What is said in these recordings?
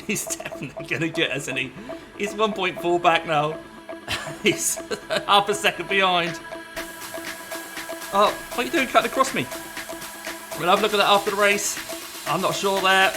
He's definitely going to get us, isn't he? He's 1.4 back now. He's half a second behind. Oh, what are you doing cutting across me? We'll have a look at that after the race. I'm not sure there.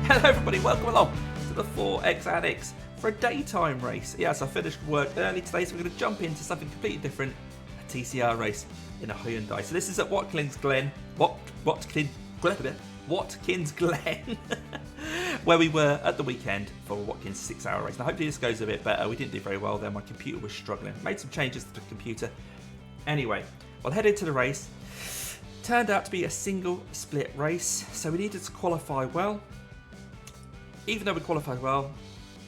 Hello everybody, welcome along to the 4X Addicts for a daytime race. Yes, I finished work early today, so we're going to jump into something completely different, a TCR race in a Hyundai. So this is at Watkins Glen, Watkins Glen, where we were at the weekend for a Watkins 6-hour race. Now hopefully this goes a bit better. We didn't do very well there, my computer was struggling. Made some changes to the computer. Anyway, we'll head into the race. Turned out to be a single split race, so we needed to qualify well. Even though we qualified well,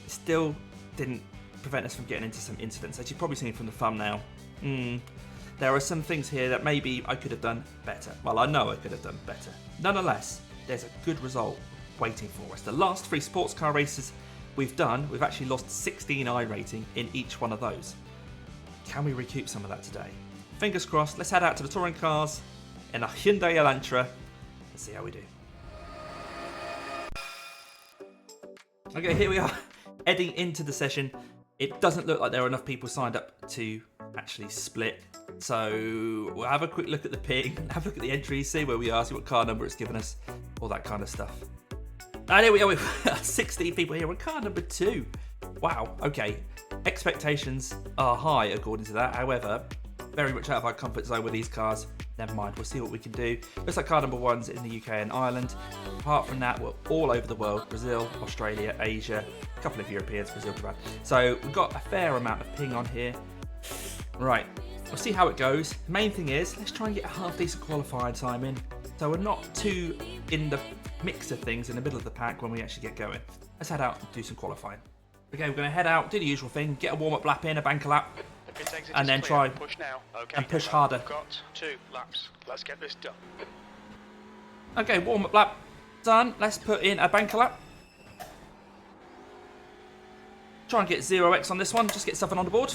it still didn't prevent us from getting into some incidents. As you've probably seen from the thumbnail, there are some things here that maybe I could have done better. Well, I know I could have done better. Nonetheless, there's a good result waiting for us. The last 3 sports car races we've done, we've actually lost 16 iRating in each one of those. Can we recoup some of that today? Fingers crossed. Let's head out to the touring cars in a Hyundai Elantra and see how we do. Okay, here we are, heading into the session. It doesn't look like there are enough people signed up to actually split. So we'll have a quick look at the ping, have a look at the entries, see where we are, see what car number it's given us, all that kind of stuff. And here we are, we've 16 people here on car number 2. Wow, okay. Expectations are high according to that. However, very much out of our comfort zone with these cars. Never mind, we'll see what we can do. Looks like car number 1's in the UK and Ireland. Apart from that, we're all over the world. Brazil, Australia, Asia, a couple of Europeans, Brazil, Japan. So we've got a fair amount of ping on here. Right, we'll see how it goes. The main thing is, let's try and get a half decent qualifying time in. So we're not too in the mix of things in the middle of the pack when we actually get going. Let's head out and do some qualifying. Okay, we're going to head out, do the usual thing, get a warm-up lap in, a banker lap. And then try and push harder. We've got 2 laps. Let's get this done. Okay, warm-up lap done. Let's put in a banker lap. Try and get 0x on this one. Just get something on the board.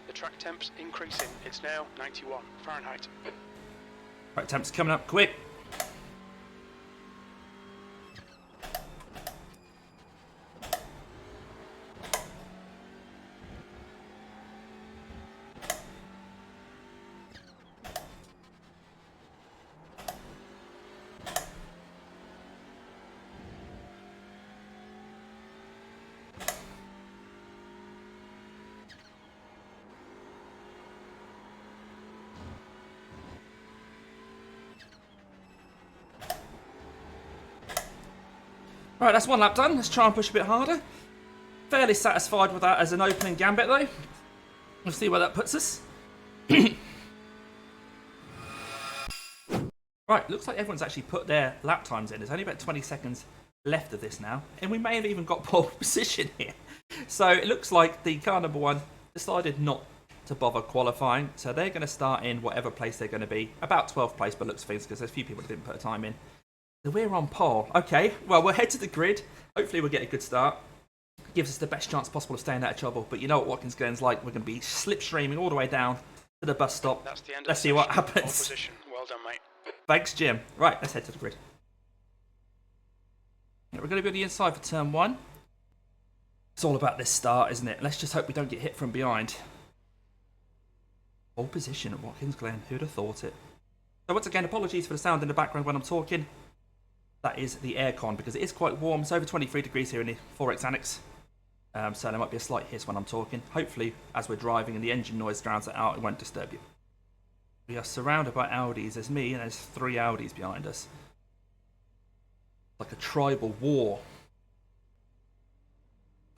The track temp's increasing. It's now 91 Fahrenheit. Right, temps coming up quick. Right, that's 1 lap done. Let's try and push a bit harder. Fairly satisfied with that as an opening gambit though. We'll see where that puts us. Right, looks like everyone's actually put their lap times in. There's only about 20 seconds left of this now, and we may have even got pole position here. So it looks like the car number 1 decided not to bother qualifying, so they're going to start in whatever place they're going to be, about 12th place, but looks things because there's a few people that didn't put a time in. So we're on pole. Okay, well, we'll head to the grid. Hopefully we'll get a good start. Gives us the best chance possible of staying out of trouble. But you know what Watkins Glen's like. We're going to be slipstreaming all the way down to the bus stop. That's the end Let's of see the what session. happens. Pole position. Well done, mate. Thanks, Jim. Right, let's head to the grid. Yeah, we're going to be on the inside for turn 1. It's all about this start, isn't it? Let's just hope we don't get hit from behind. Pole position at Watkins Glen. Who'd have thought it? So once again, apologies for the sound in the background when I'm talking. That is the aircon, because it is quite warm. It's over 23 degrees here in the 4X Annex. So there might be a slight hiss when I'm talking. Hopefully, as we're driving and the engine noise drowns it out, it won't disturb you. We are surrounded by Audis. There's me and there's 3 Audis behind us. Like a tribal war.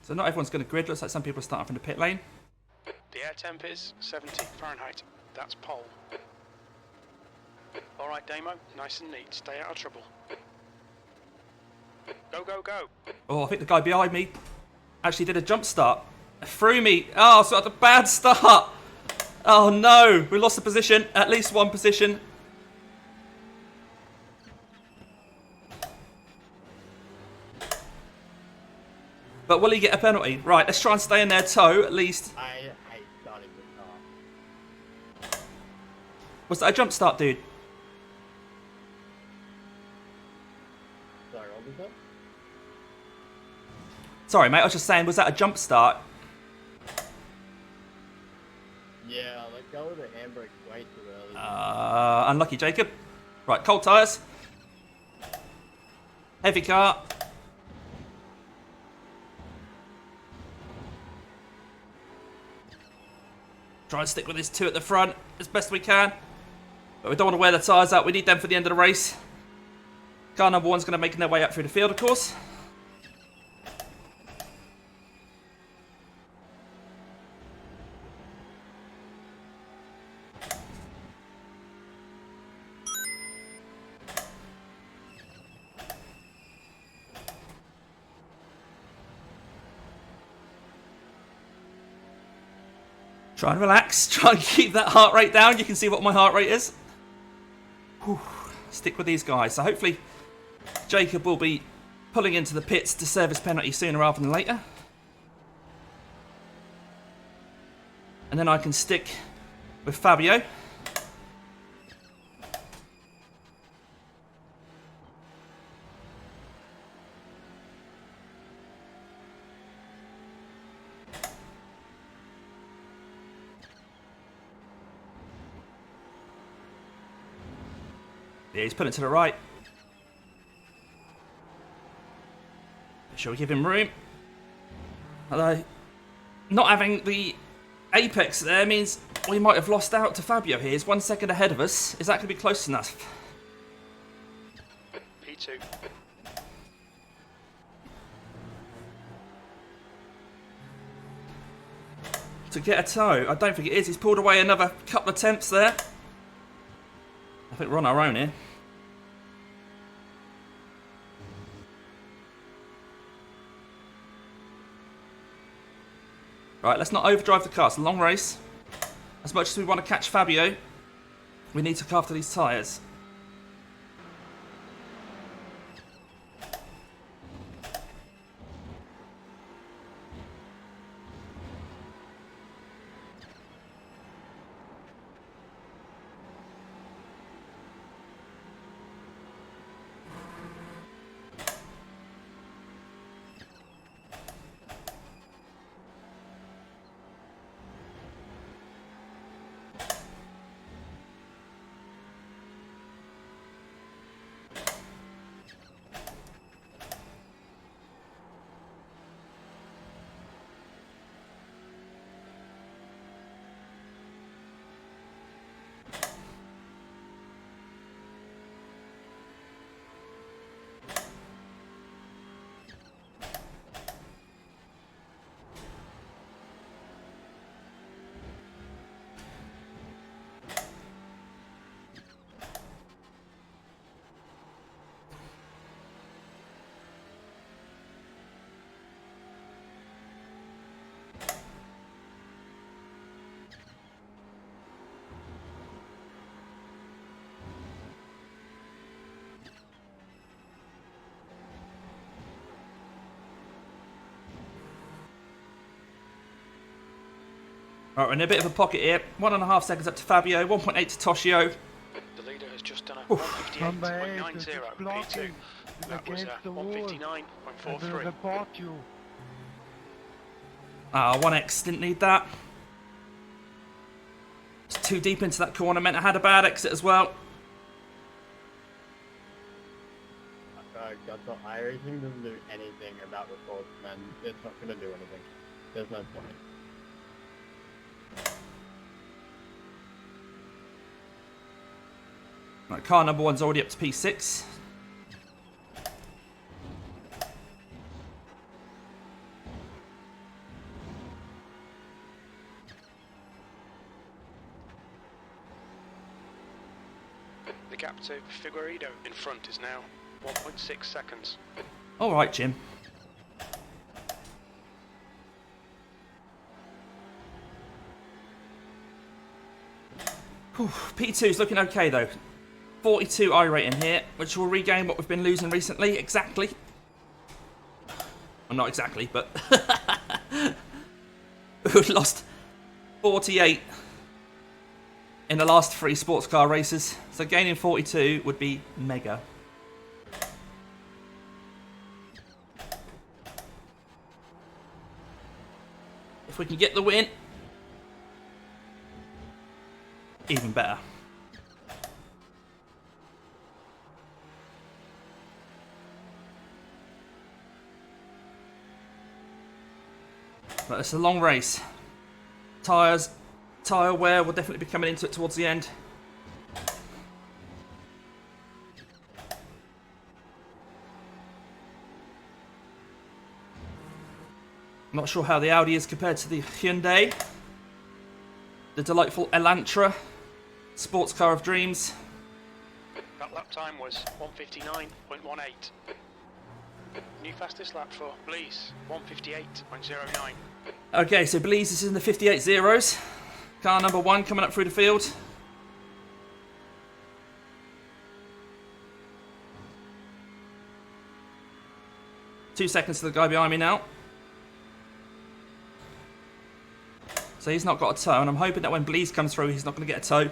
So not everyone's going to grid. Looks like some people are starting from the pit lane. The air temp is 70 Fahrenheit. That's pole. All right, Damo. Nice and neat. Stay out of trouble. Go, go, go. Oh, I think the guy behind me actually did a jump start. Threw me. Oh, so that's a bad start. Oh no, we lost the position. At least 1 position. But will he get a penalty? Right, let's try and stay in their toe at least. I got it good car. Was that a jump start, dude? Sorry, what was that? Sorry, mate, I was just saying, was that a jump start? Yeah, let go of the handbrake way too early. Unlucky, Jacob. Right, cold tyres. Heavy car. Try and stick with this 2 at the front as best we can. But we don't want to wear the tyres out. We need them for the end of the race. Car number 1's going to make their way up through the field, of course. Try and relax. Try and keep that heart rate down. You can see what my heart rate is. Whew. Stick with these guys. So hopefully Jacob will be pulling into the pits to serve his penalty sooner rather than later. And then I can stick with Fabio. Yeah, he's pulling to the right. Shall we give him room? Although, not having the apex there means we might have lost out to Fabio here. He's 1 second ahead of us. Is that going to be close enough? P2. To get a toe? I don't think it is. He's pulled away another couple of attempts there. I think we're on our own here. Right, let's not overdrive the car. It's a long race. As much as we want to catch Fabio, we need to look after these tyres. Right, we're in a bit of a pocket here. 1.5 seconds up to Fabio, 1.8 to Toshio. The leader has just done a 158.90 P2. That was a 159.43. Ah, 1x, didn't need that. It's too deep into that corner, meant I had a bad exit as well. God, iRacing doesn't do anything about reports, man. It's not gonna do anything. There's no point. Right, car number 1's already up to P6. The gap to Figueiredo in front is now 1.6 seconds. All right, Jim. Whew, P2's looking okay though. 42 iRating here, which will regain what we've been losing recently, exactly. Well, not exactly, but we've lost 48 in the last 3 sports car races, so gaining 42 would be mega. If we can get the win, even better. But it's a long race. Tyre wear will definitely be coming into it towards the end. I'm not sure how the Audi is compared to the Hyundai. The delightful Elantra, sports car of dreams. That lap time was 159.18. New fastest lap for Blease, 158.09. Okay, so Blease is in the 58 zeros. Car number 1 coming up through the field. Two seconds to the guy behind me now. So he's not got a toe, and I'm hoping that when Blease comes through, he's not going to get a toe.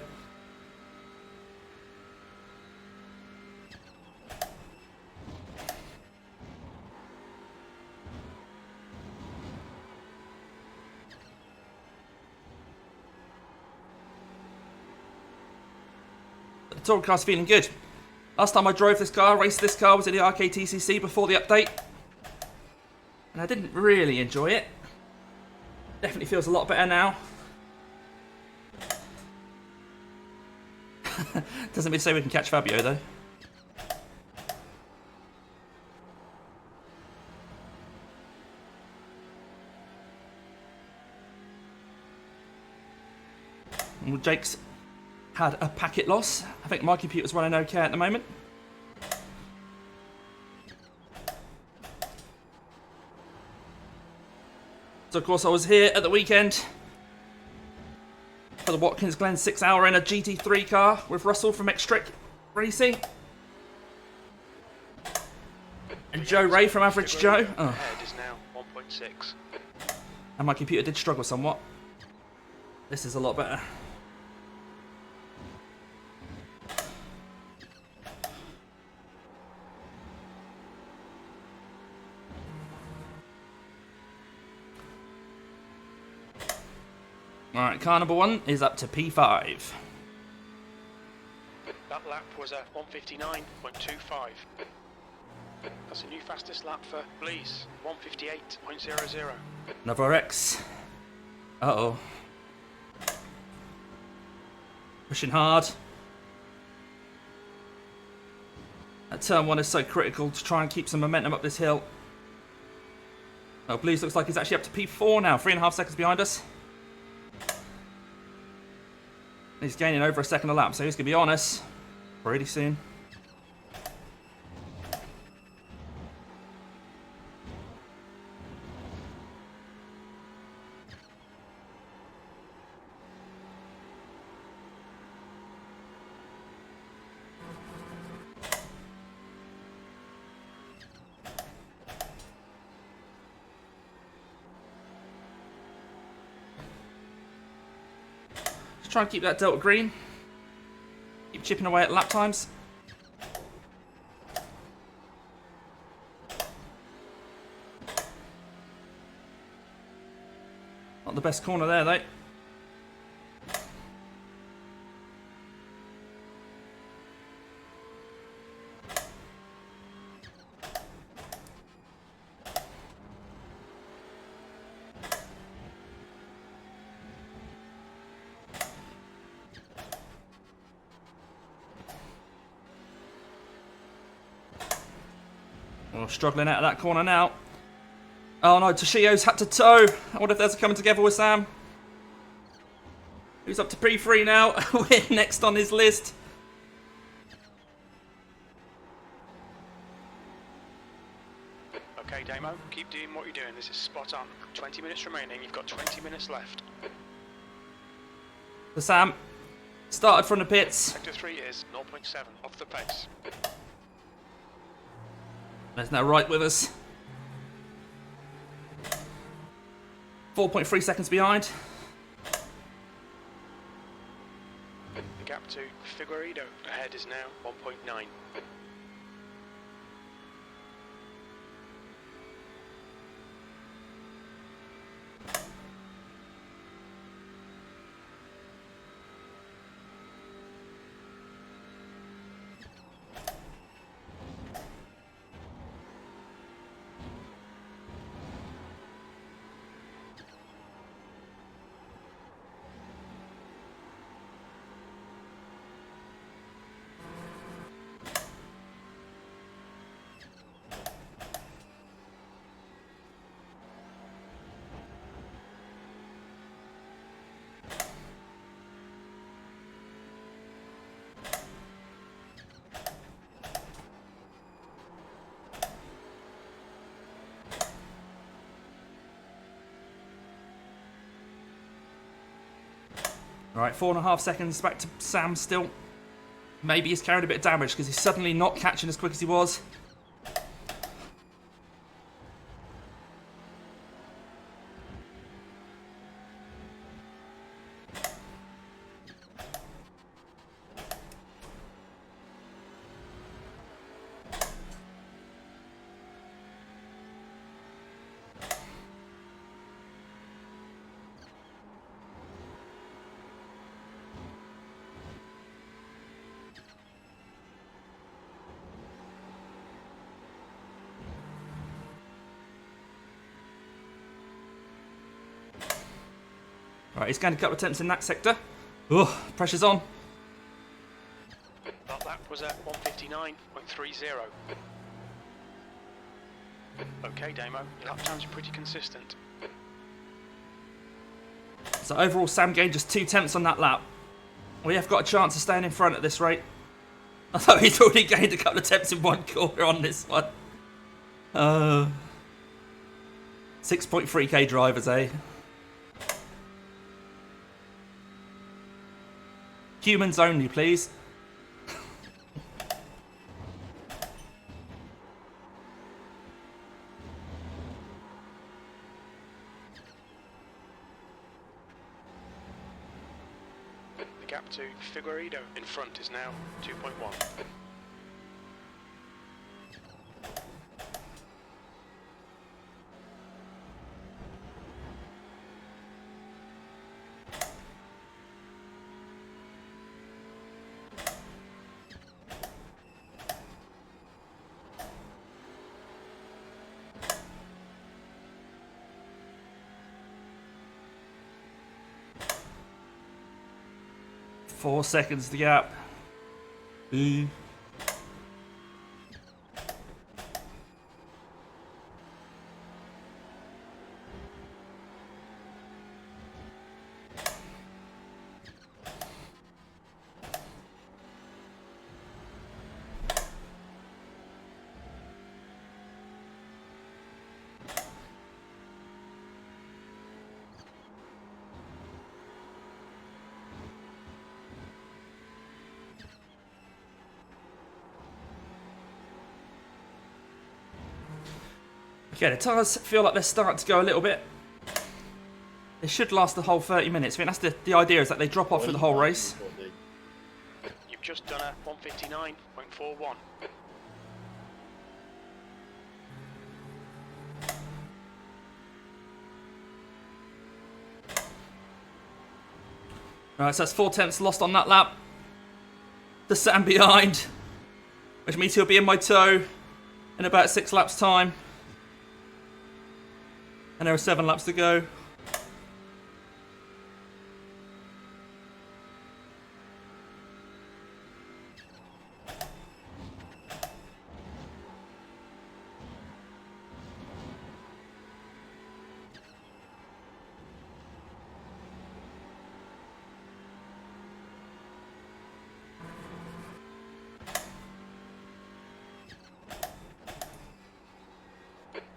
The Tour car's feeling good. Last time I drove this car, raced this car, was at the RKTCC before the update. And I didn't really enjoy it. Definitely feels a lot better now. Doesn't mean to say we can catch Fabio though. Well, Jake's had a packet loss. I think my computer's running okay at the moment. So of course I was here at the weekend for the Watkins Glen 6-hour in a GT3 car with Russell from Extric Racing. And Joe Ray from Average Joe. Oh. Head is now 1.6. And my computer did struggle somewhat. This is a lot better. Alright, car number 1 is up to P5. That lap was a 159.25. That's a new fastest lap for Blease, 158.00. Another X. Uh-oh. Pushing hard. That turn 1 is so critical to try and keep some momentum up this hill. Oh, Blues looks like he's actually up to P4 now, 3.5 seconds behind us. He's gaining over a second a lap, so he's going to be on us pretty soon. Try and keep that delta green. Keep chipping away at lap times. Not the best corner there, though. Oh, struggling out of that corner now. Oh no, Toshio's had to tow. I wonder if there's a coming together with Sam. Who's up to P3 now? We're next on his list. Okay, Damo, keep doing what you're doing. This is spot on. 20 minutes remaining. You've got 20 minutes left. So Sam started from the pits. Sector 3 is 0.7 off the pace. There's no right with us. 4.3 seconds behind. The gap to Figueiredo ahead is now 1.9. Alright, 4.5 seconds back to Sam still. Maybe he's carried a bit of damage because he's suddenly not catching as quick as he was. Right, he's gained a couple of attempts in that sector. Ugh, pressure's on. That was at 159.30. Okay, Damo, your lap times are pretty consistent. So overall, Sam gained just 2 tenths on that lap. We have got a chance of staying in front at this rate. Although he's already gained a couple of attempts in one corner on this one. 6.3k drivers, eh? Humans only, please. The gap to Figueiredo in front is now 2.1. 4 seconds the gap. Ooh. Okay, the tyres feel like they're starting to go a little bit. It should last the whole 30 minutes. I think that's the idea, is that they drop off for the whole race. You've just done a 159.41. Alright, so that's 4/10 lost on that lap. The Sam behind, which means he'll be in my tow in about 6 laps time. And there are 7 laps to go.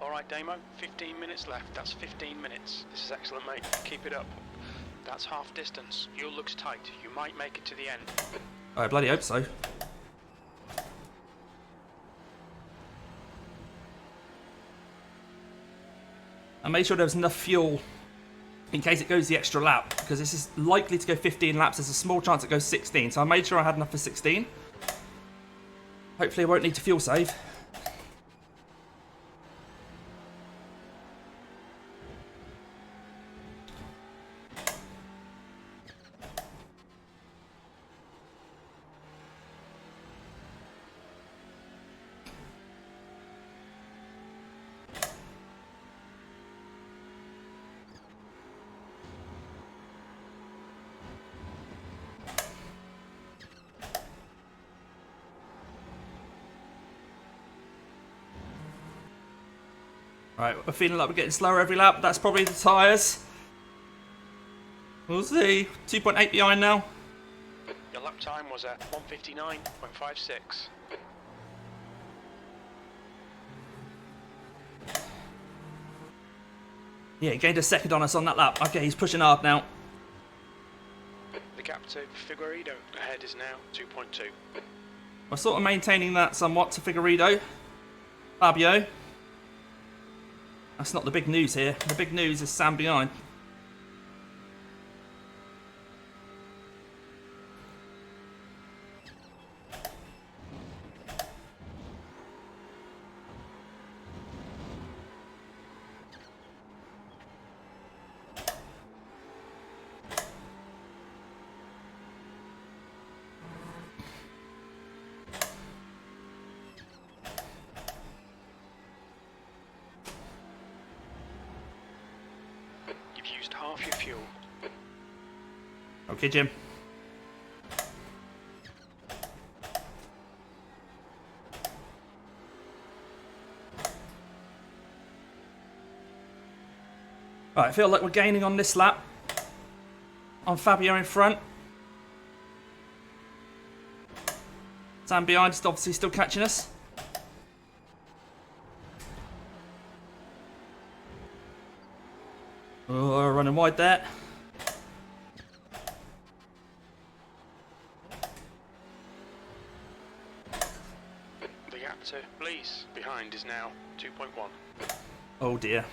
Alright Damo, 15 minutes left. That's 15 minutes. This is excellent, mate. Keep it up. That's half distance. Your looks tight. You might make it to the end. I bloody hope so. And make sure there's enough fuel in case it goes the extra lap, because this is likely to go 15 laps. There's a small chance it goes 16, so I made sure I had enough for 16. Hopefully I won't need to fuel save. Right, we're feeling like we're getting slower every lap. That's probably the tyres. We'll see. 2.8 behind now. Your lap time was at 159.56. Yeah, he gained a second on us on that lap. Okay, he's pushing hard now. The gap to Figueiredo ahead is now 2.2. We're sort of maintaining that somewhat to Figueiredo. Fabio. That's not the big news here. The big news is Sam behind. Used half your fuel. Okay, Jim. Right, I feel like we're gaining on this lap. On Fabio in front. Sam behind is obviously still catching us. Oh, running wide there. The gap to Blease behind is now 2.1. Oh dear.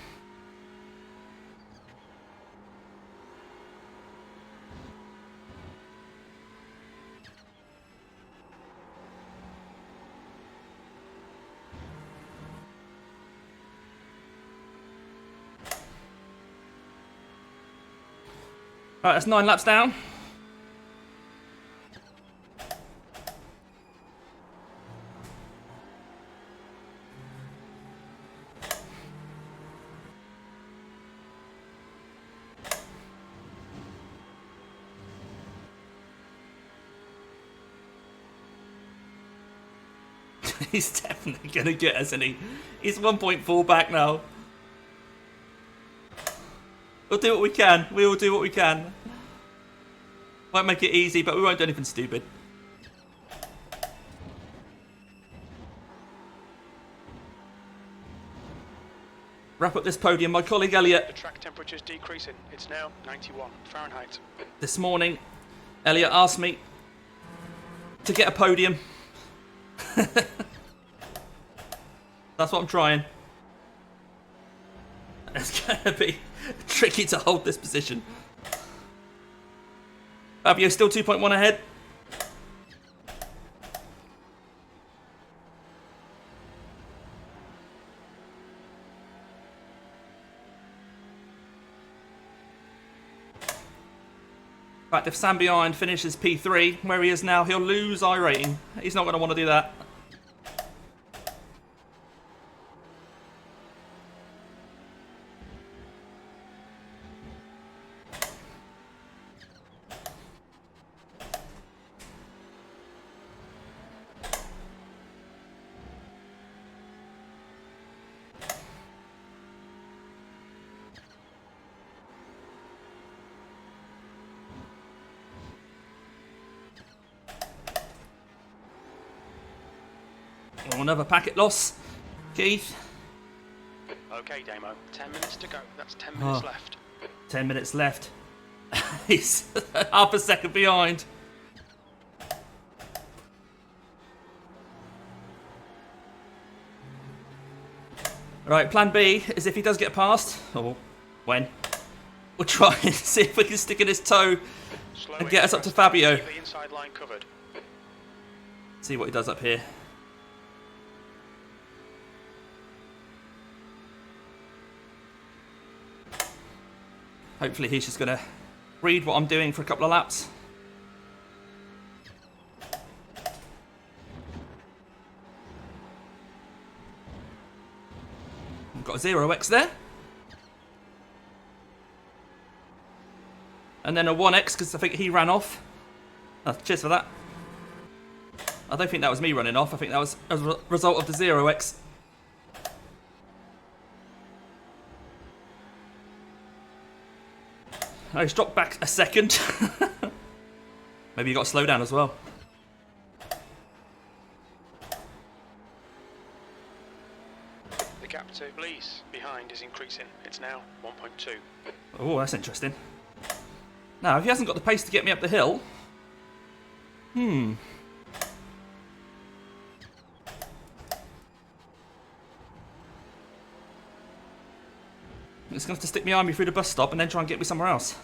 Right, that's 9 laps down. He's definitely going to get us, isn't he? He's 1.4 back now. We'll do what we can. We will do what we can. Won't make it easy, but we won't do anything stupid. Wrap up this podium. My colleague Elliott. The track temperature's decreasing. It's now 91 Fahrenheit. This morning, Elliott asked me to get a podium. That's what I'm trying. It's going to be tricky to hold this position. Fabio still 2.1 ahead. In fact, if Sam behind finishes P3, where he is now, he'll lose iRating. He's not going to want to do that. Oh, another packet loss. Keith. Okay, Damo. 10 minutes to go. That's 10 minutes left. 10 minutes left. He's half a second behind. Right, plan B is if he does get past, or when, we'll try and see if we can stick in his toe and get us up to Fabio. Keep the inside line covered. See what he does up here. Hopefully he's just going to read what I'm doing for a couple of laps. I've got a 0x there. And then a 1x because I think he ran off. Oh, cheers for that. I don't think that was me running off. I think that was as a result of the 0x. Oh, he's dropped back a second. Maybe you got to slow down as well. The gap to police behind is increasing. It's now 1.2. Oh, that's interesting. Now, if he hasn't got the pace to get me up the hill... It's going to have to stick behind me through the bus stop and then try and get me somewhere else.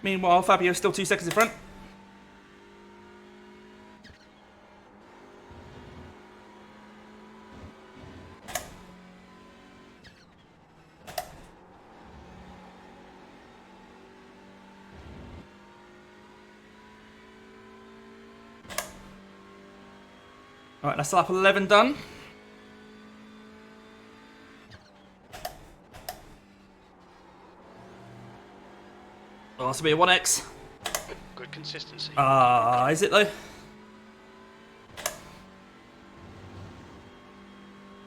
Meanwhile, Fabio's still 2 seconds in front. Alright, that's lap 11 done. Oh, this will be a 1x. Good consistency. Is it though?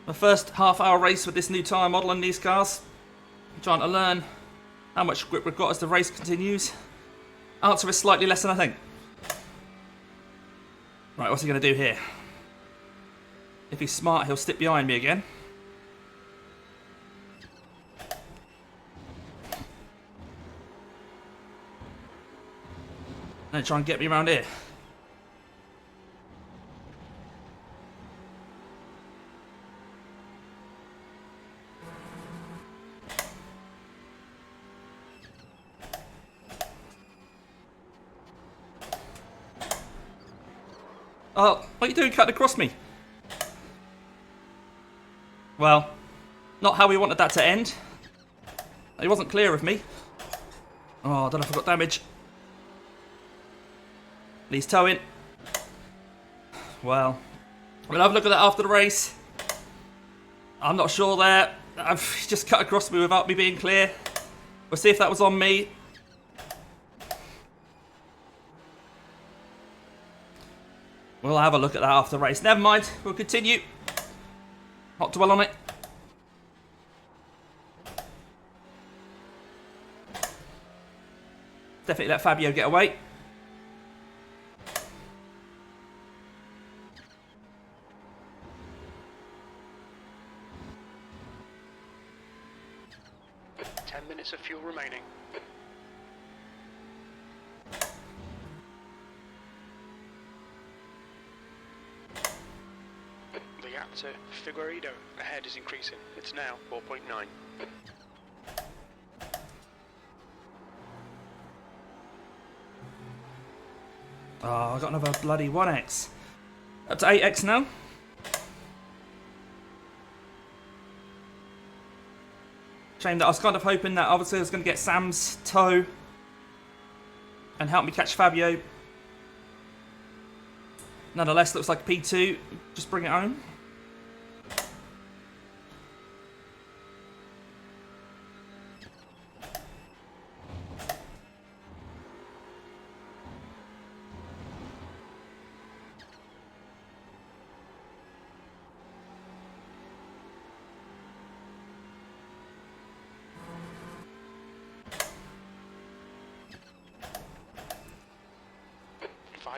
My first half-hour race with this new tyre model and these cars. I'm trying to learn how much grip we've got as the race continues. Answer is slightly less than I think. Right, what's he going to do here? If he's smart, he'll stick behind me again. And try and get me around here. Oh, what are you doing cutting across me? Well, not how we wanted that to end. He wasn't clear of me. Oh, I don't know if I got damage. He's towing. Well, we'll have a look at that after the race. I'm not sure there. I've just cut across me without me being clear. We'll see if that was on me. We'll have a look at that after the race. Never mind, we'll continue. Not dwell on it. Definitely let Fabio get away. Of fuel remaining. . gap to Figueiredo. Ahead is increasing. It's now 4.9. Oh, I got another bloody 1x. Up to 8x now. Shame that I was kind of hoping that obviously I was going to get Sam's toe and help me catch Fabio. Nonetheless, looks like P2. Just bring it home.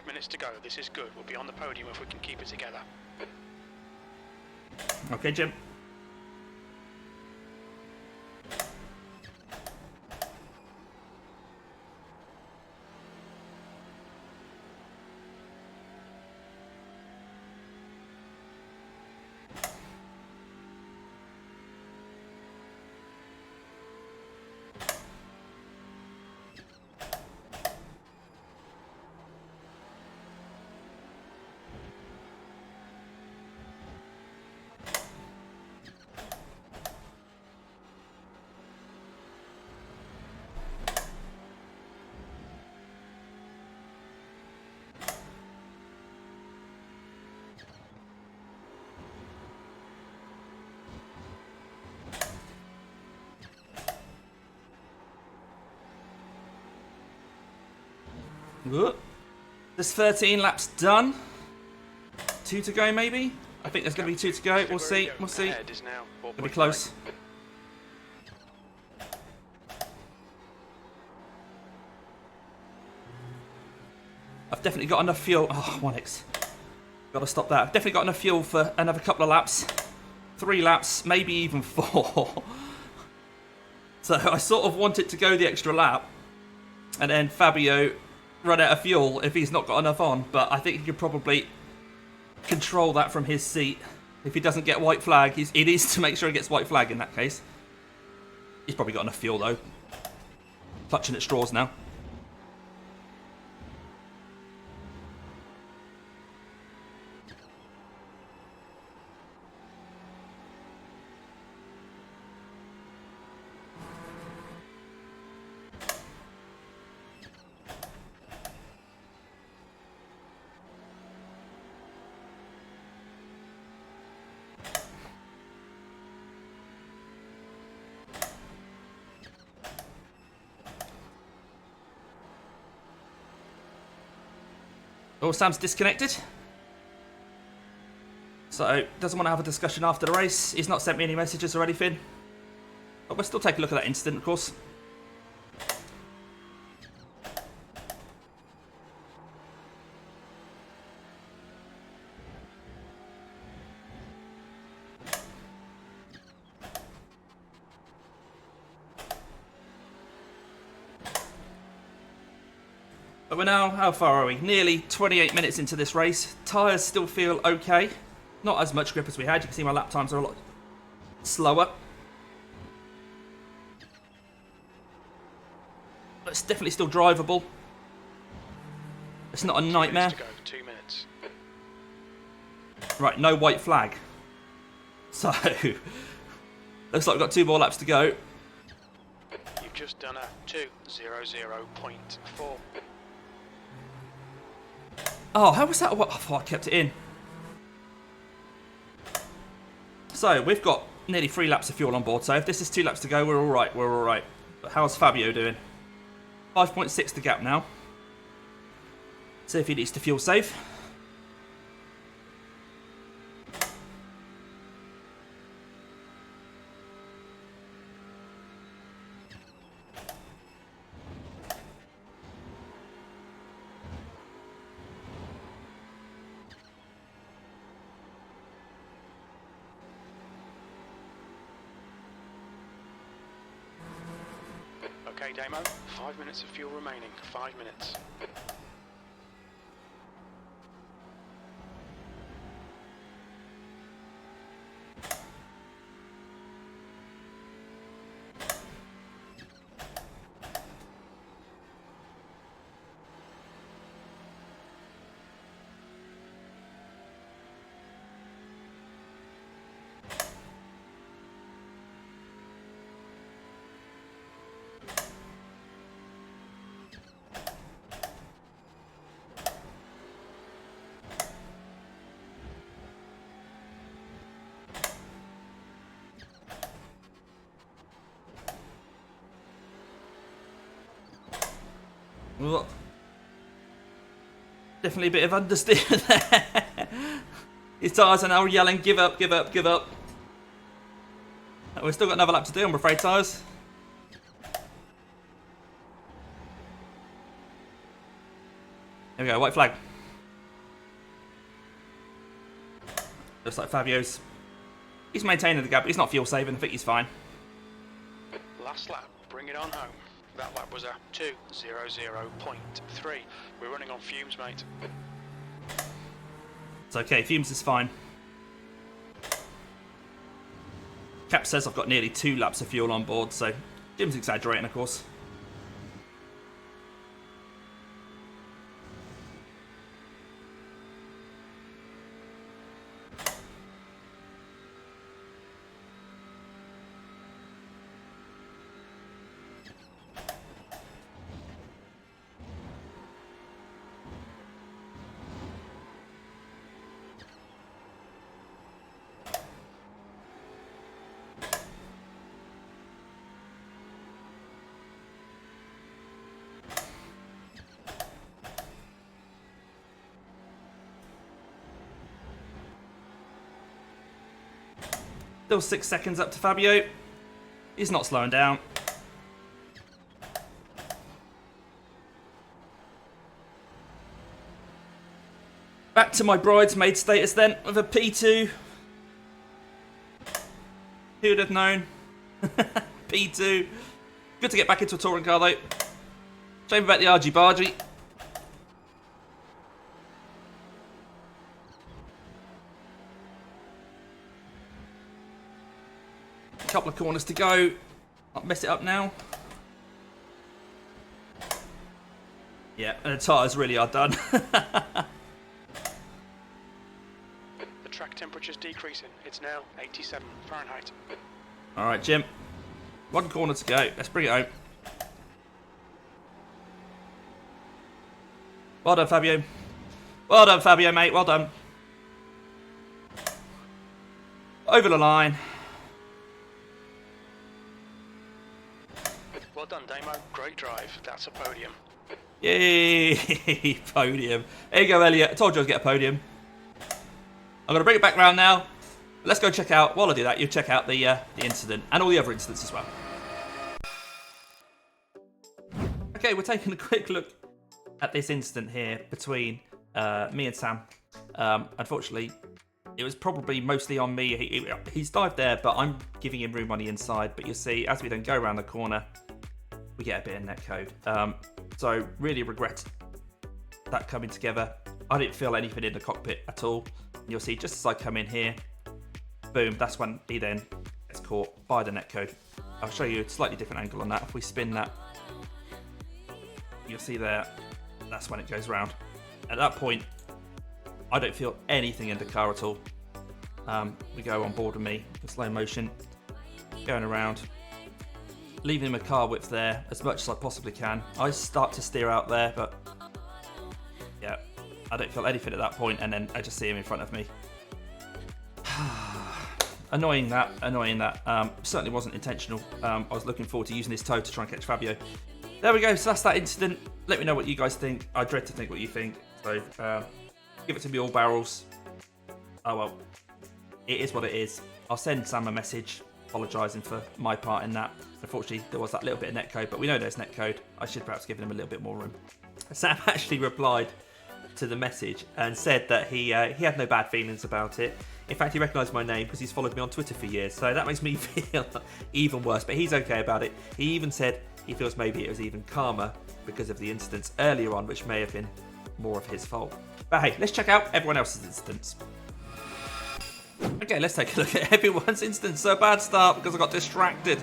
Minutes to go. This is good. We'll be on the podium if we can keep it together. Okay, Jim. There's 13 laps done. 2 to go, maybe? I think there's going to be 2 to go. We'll see. We'll see. It'll be close. I've definitely got enough fuel. Oh, 1x. Got to stop that. I've definitely got enough fuel for another couple of laps. 3 laps, maybe even 4. So I sort of want it to go the extra lap. And then Fabio run out of fuel if he's not got enough on, but I think he could probably control that from his seat. If he doesn't get white flag, he needs to make sure he gets white flag in that case. He's probably got enough fuel though. Clutching at straws now. Oh, Sam's disconnected. So, doesn't want to have a discussion after the race. He's not sent me any messages or anything. But we'll still take a look at that incident, of course. But we're now, how far are we? Nearly 28 minutes into this race. Tyres still feel okay. Not as much grip as we had. You can see my lap times are a lot slower. But it's definitely still drivable. It's not a nightmare. 2 minutes to go, 2 minutes. Right, no white flag. So, looks like we've got 2 more laps to go. You've just done a 2:00.4. Oh, how was that? I thought I kept it in. So, we've got nearly 3 laps of fuel on board. So, if this is 2 laps to go, we're all right. We're all right. But how's Fabio doing? 5.6 the gap now. See if he needs to fuel save. Okay, Damo, 5 minutes of fuel remaining. 5 minutes. Well, definitely a bit of understeer there. His tyres are now yelling, give up, give up, give up. We've still got another lap to do, I'm afraid, tyres. There we go, white flag. Looks like Fabio's. He's maintaining the gap, but he's not fuel saving. I think he's fine. Last lap, bring it on home. That lap was a 2:00.3. We're running on fumes, mate. It's okay, fumes is fine. Cap says I've got nearly 2 laps of fuel on board, so Jim's exaggerating, of course. Still 6 seconds up to Fabio. He's not slowing down. Back to my bridesmaid status then, with a P2. Who would have known? P2. Good to get back into a touring car though. Shame about the argy-bargy. Couple of corners to go. I'll mess it up now. Yeah, and the tyres really are done. The track temperature's decreasing. It's now 87 Fahrenheit. Alright, Jim. 1 corner to go. Let's bring it home. Well done, Fabio. Well done, Fabio, mate. Well done. Over the line. Well done, Damo. Great drive. That's a podium. Yay! Podium. There you go, Elliott. I told you I was going to get a podium. I'm going to bring it back round now. Let's go check out, while I do that, you check out the incident and all the other incidents as well. Okay, we're taking a quick look at this incident here between me and Sam. Unfortunately, it was probably mostly on me. He's dived there, but I'm giving him room on the inside. But you'll see, as we then go around the corner, we get a bit of netcode. So really regret that coming together. I didn't feel anything in the cockpit at all. You'll see, just as I come in here, boom, that's when he then gets caught by the netcode. I'll show you a slightly different angle on that. If we spin that, you'll see there, that's when it goes round. At that point, I don't feel anything in the car at all. We go on board with me in slow motion, going around, leaving him a car width there as much as I possibly can. I start to steer out there, but yeah, I don't feel anything at that point, and then I just see him in front of me. Annoying that. Certainly wasn't intentional. I was looking forward to using this toe to try and catch Fabio. There we go, so that's that incident. Let me know what you guys think. I dread to think what you think. So give it to me all barrels. Oh well, it is what it is. I'll send Sam a message apologising for my part in that. Unfortunately, there was that little bit of netcode, but we know there's netcode. I should perhaps give him a little bit more room. Sam actually replied to the message and said that he had no bad feelings about it. In fact, he recognised my name because he's followed me on Twitter for years, so that makes me feel even worse, but he's okay about it. He even said he feels maybe it was even calmer because of the incidents earlier on, which may have been more of his fault. But hey, let's check out everyone else's incidents. Okay, let's take a look at everyone's incidents. So bad start because I got distracted.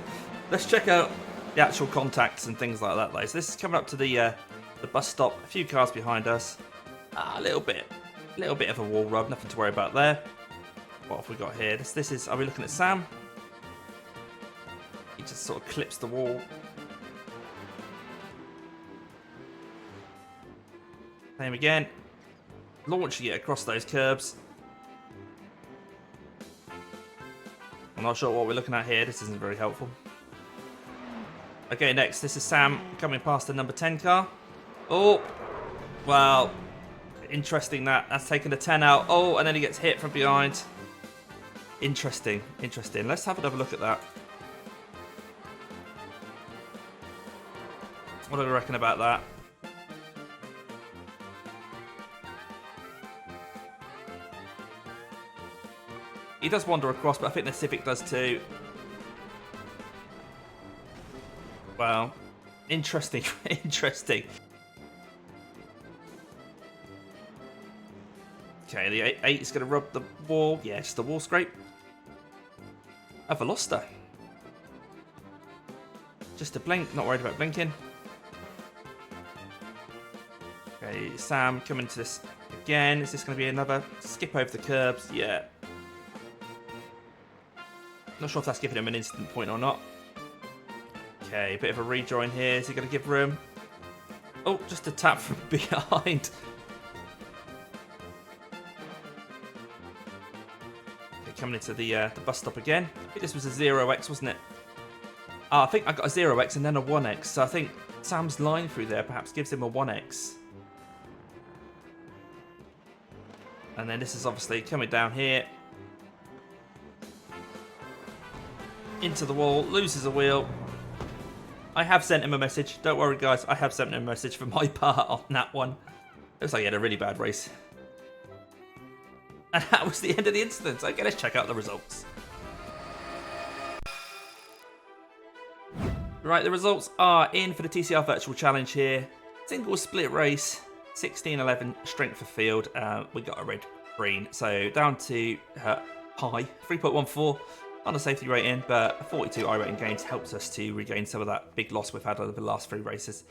Let's check out the actual contacts and things like that though. So this is coming up to the bus stop, a few cars behind us. A little bit of a wall rub, nothing to worry about there. What have we got here? This is, are we looking at Sam? He just sort of clips the wall. Same again. Launching it across those curbs. I'm not sure what we're looking at here. This isn't very helpful. Okay, next, this is Sam coming past the number 10 car. Oh, well, interesting that. That's taken a 10 out. Oh, and then he gets hit from behind. Interesting, interesting. Let's have another look at that. What do I reckon about that? He does wander across, but I think the Civic does too. Wow. Interesting, interesting. Okay, the 8 is going to rub the wall. Yeah, just the wall scrape. A Veloster. Just a blink, not worried about blinking. Okay, Sam coming to this again. Is this going to be another skip over the curbs? Yeah. Not sure if that's giving him an instant point or not. Okay, a bit of a rejoin here. Is he going to give room? Oh, just a tap from behind. Okay, coming into the bus stop again. I think this was a 0x, wasn't it? I think I got a 0x and then a 1x. So I think Sam's line through there perhaps gives him a 1x. And then this is obviously coming down here. Into the wall, loses a wheel. I have sent him a message. Don't worry, guys. I have sent him a message for my part on that one. Looks like he had a really bad race. And that was the end of the incident. Okay, let's check out the results. Right, the results are in for the TCR Virtual Challenge here. Single split race, 16-11 strength for field. We got a red green. So down to high, 3.14. On a safety rating, but a 42 iRating gains helps us to regain some of that big loss we've had over the last 3 races.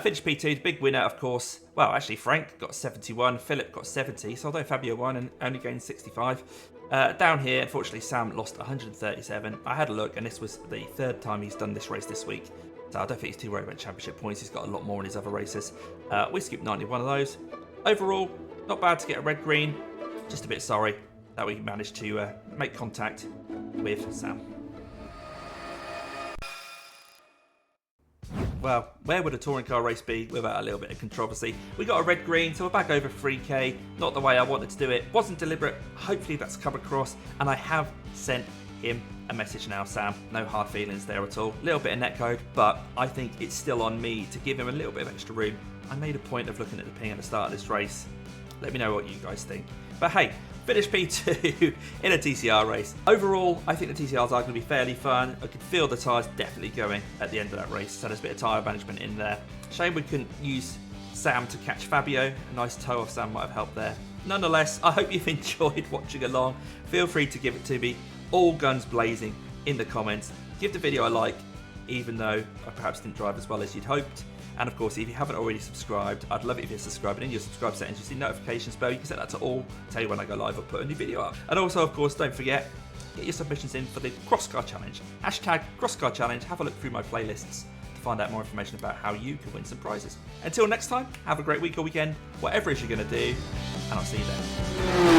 Finished P2, the big winner, of course. Well, actually, Frank got 71, Philip got 70, so although Fabio won and only gained 65. Down here, unfortunately, Sam lost 137. I had a look, and this was the 3rd time he's done this race this week, so I don't think he's too worried about championship points. He's got a lot more in his other races. We skipped 91 of those. Overall, not bad to get a red-green. Just a bit sorry that we managed to make contact with Sam. Well, where would a touring car race be without a little bit of controversy? We got a red green, so we're back over 3k. Not the way I wanted to do it. Wasn't deliberate. Hopefully that's come across. And I have sent him a message now, Sam. No hard feelings there at all. Little bit of netcode, but I think it's still on me to give him a little bit of extra room. I made a point of looking at the ping at the start of this race. Let me know what you guys think. But hey, finished P2 in a TCR race. Overall, I think the TCRs are going to be fairly fun. I could feel the tyres definitely going at the end of that race, so there's a bit of tyre management in there. Shame we couldn't use Sam to catch Fabio. A nice toe off Sam might have helped there. Nonetheless, I hope you've enjoyed watching along. Feel free to give it to me, all guns blazing, in the comments. Give the video a like, even though I perhaps didn't drive as well as you'd hoped. And of course, if you haven't already subscribed, I'd love it if you're subscribing. In your subscribe settings, you see notifications bell. You can set that to all, tell you when I go live or put a new video up. And also, of course, don't forget, get your submissions in for the Crosscar Challenge. Hashtag Crosscar Challenge. Have a look through my playlists to find out more information about how you can win some prizes. Until next time, have a great week or weekend, whatever it is you're going to do, and I'll see you then.